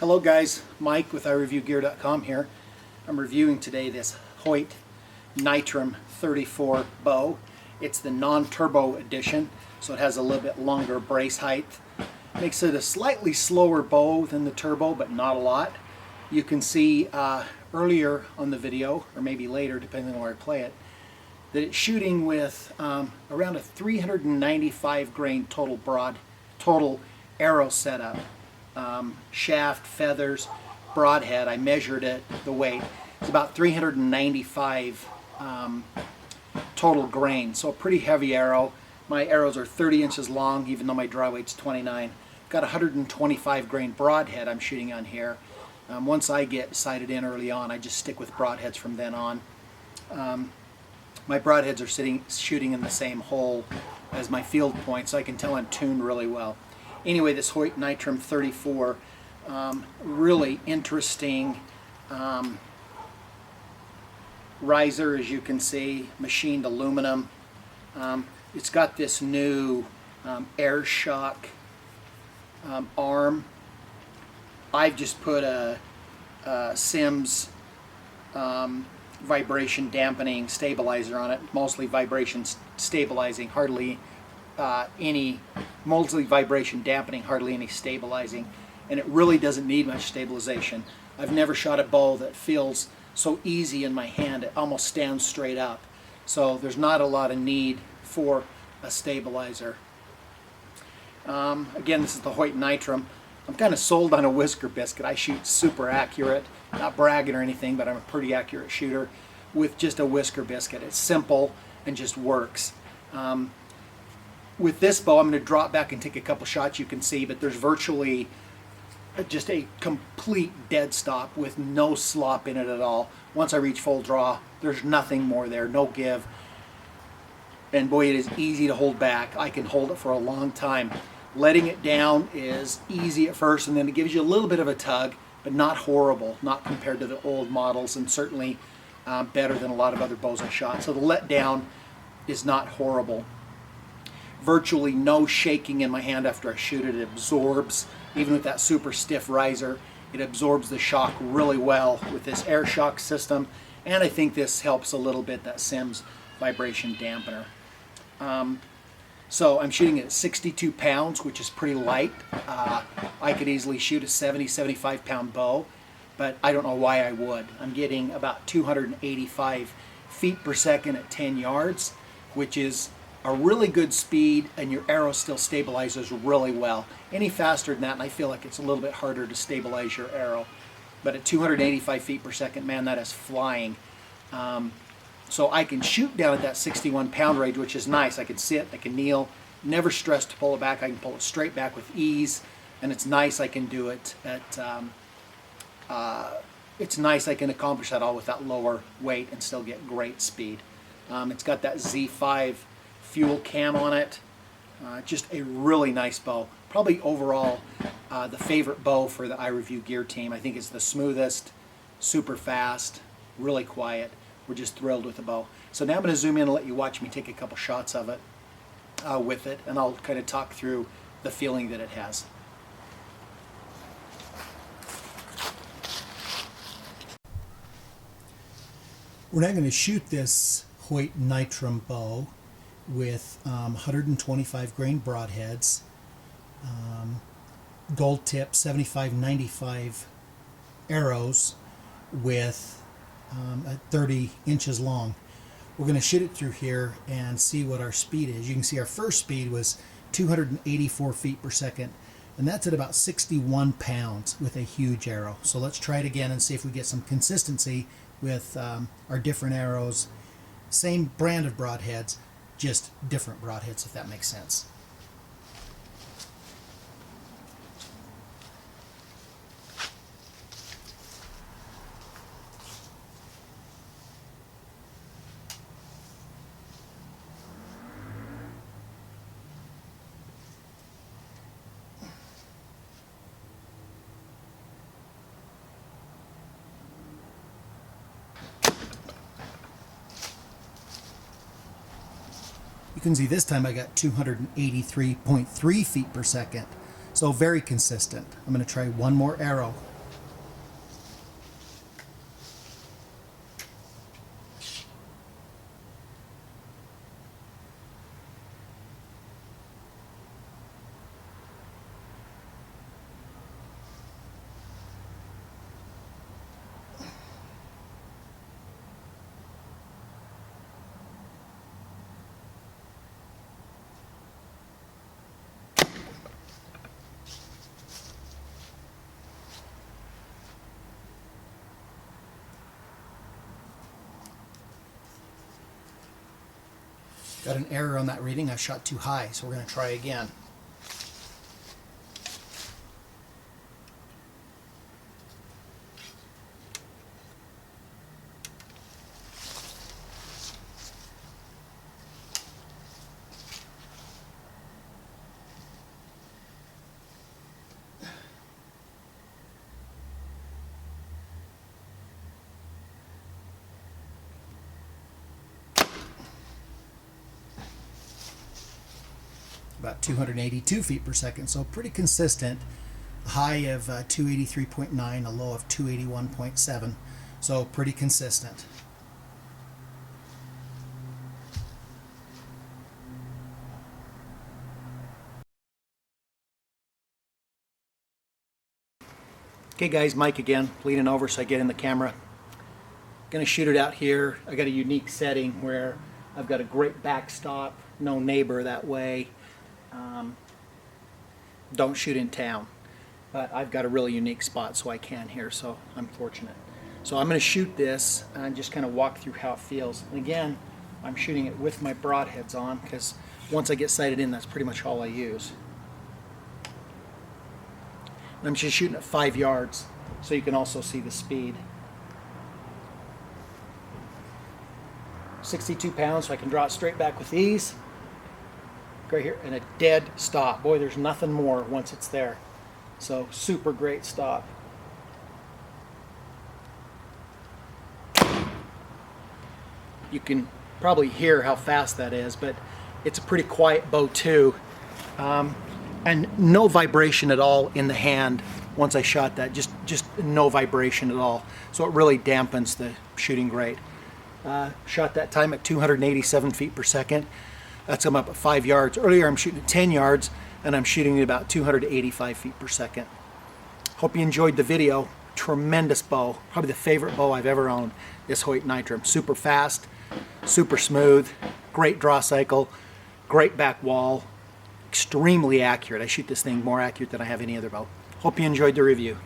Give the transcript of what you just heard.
Hello guys, Mike with iReviewGear.com here. I'm reviewing today this Hoyt Nitrum 34 bow. It's the non-turbo edition, so it has a little bit longer brace height. Makes it a slightly slower bow than the turbo, but not a lot. You can see earlier on the video, or maybe later depending on where I play it, that it's shooting with around a 395 grain total arrow setup. Shaft, feathers, broadhead. I measured it, the weight. It's about 395 total grain, so a pretty heavy arrow. My arrows are 30 inches long, even though my draw weight's 29. Got 125 grain broadhead I'm shooting on here. Once I get sighted in early on, I just stick with broadheads from then on. My broadheads are shooting in the same hole as my field point, so I can tell I'm tuned really well. Anyway, this Hoyt Nitrum 34, really interesting riser, as you can see, machined aluminum. It's got this new air shock arm. I've just put a Sims vibration dampening stabilizer on it, mostly vibration stabilizing, hardly any vibration dampening, hardly any stabilizing, and it really doesn't need much stabilization. I've never shot a bow that feels so easy in my hand. It almost stands straight up, so there's not a lot of need for a stabilizer. Again, this is the Hoyt Nitrum. I'm kind of sold on a whisker biscuit. I shoot super accurate, not bragging or anything, but I'm a pretty accurate shooter with just a whisker biscuit. It's simple and just works. With this bow, I'm going to drop back and take a couple shots, you can see, but there's virtually just a complete dead stop with no slop in it at all. Once I reach full draw, there's nothing more there, no give. And boy, it is easy to hold back. I can hold it for a long time. Letting it down is easy at first, and then it gives you a little bit of a tug, but not horrible, not compared to the old models, and certainly better than a lot of other bows I shot. So the let down is not horrible. Virtually no shaking in my hand after I shoot it. It absorbs, even with that super stiff riser, it absorbs the shock really well with this air shock system, and I think this helps a little bit, that Sims vibration dampener. So I'm shooting at 62 pounds, which is pretty light. I could easily shoot a 75 pound bow, but I don't know why I would. I'm getting about 285 feet per second at 10 yards, which is a really good speed, and your arrow still stabilizes really well. Any faster than that, and I feel like it's a little bit harder to stabilize your arrow. But at 285 feet per second, man, that is flying. So I can shoot down at that 61 pound range, which is nice. I can sit, I can kneel, never stress to pull it back. I can pull it straight back with ease, and it's nice I can do it at, it's nice I can accomplish that all with that lower weight and still get great speed. It's got that Z5 fuel cam on it. Just a really nice bow. Probably overall the favorite bow for the iReview Gear team. I think it's the smoothest, super fast, really quiet. We're just thrilled with the bow. So now I'm going to zoom in and let you watch me take a couple shots of it with it, and I'll kind of talk through the feeling that it has. We're now going to shoot this Hoyt Nitrum bow with 125 grain broadheads, gold tip 75-95 arrows with at 30 inches long. We're going to shoot it through here and see what our speed is. You can see our first speed was 284 feet per second, and that's at about 61 pounds with a huge arrow. So let's try it again and see if we get some consistency with our different arrows. Same brand of broadheads, just different broadheads, if that makes sense. You can see this time I got 283.3 feet per second. So very consistent. I'm going to try one more arrow Got an error on that reading. I shot too high, so we're going to try again. About 282 feet per second, so pretty consistent. A high of 283.9, a low of 281.7, so pretty consistent. Okay guys, Mike again, leaning over so I get in the camera. Gonna shoot it out here. I got a unique setting where I've got a great backstop, no neighbor that way. Don't shoot in town, but I've got a really unique spot so I can here, so I'm fortunate. So I'm going to shoot this and just kind of walk through how it feels. And again, I'm shooting it with my broadheads on because once I get sighted in, that's pretty much all I use. And I'm just shooting at 5 yards so you can also see the speed. 62 pounds, so I can draw it straight back with ease. Right here, and a dead stop. Boy, there's nothing more once it's there. So super great stop. You can probably hear how fast that is, but it's a pretty quiet bow too. And no vibration at all in the hand once I shot that. Just no vibration at all. So it really dampens the shooting great. Shot that time at 287 feet per second. That's come up at 5 yards. Earlier I'm shooting at 10 yards and I'm shooting at about 285 feet per second. Hope you enjoyed the video. Tremendous bow. Probably the favorite bow I've ever owned, this Hoyt Nitrum. Super fast, super smooth, great draw cycle, great back wall, extremely accurate. I shoot this thing more accurate than I have any other bow. Hope you enjoyed the review.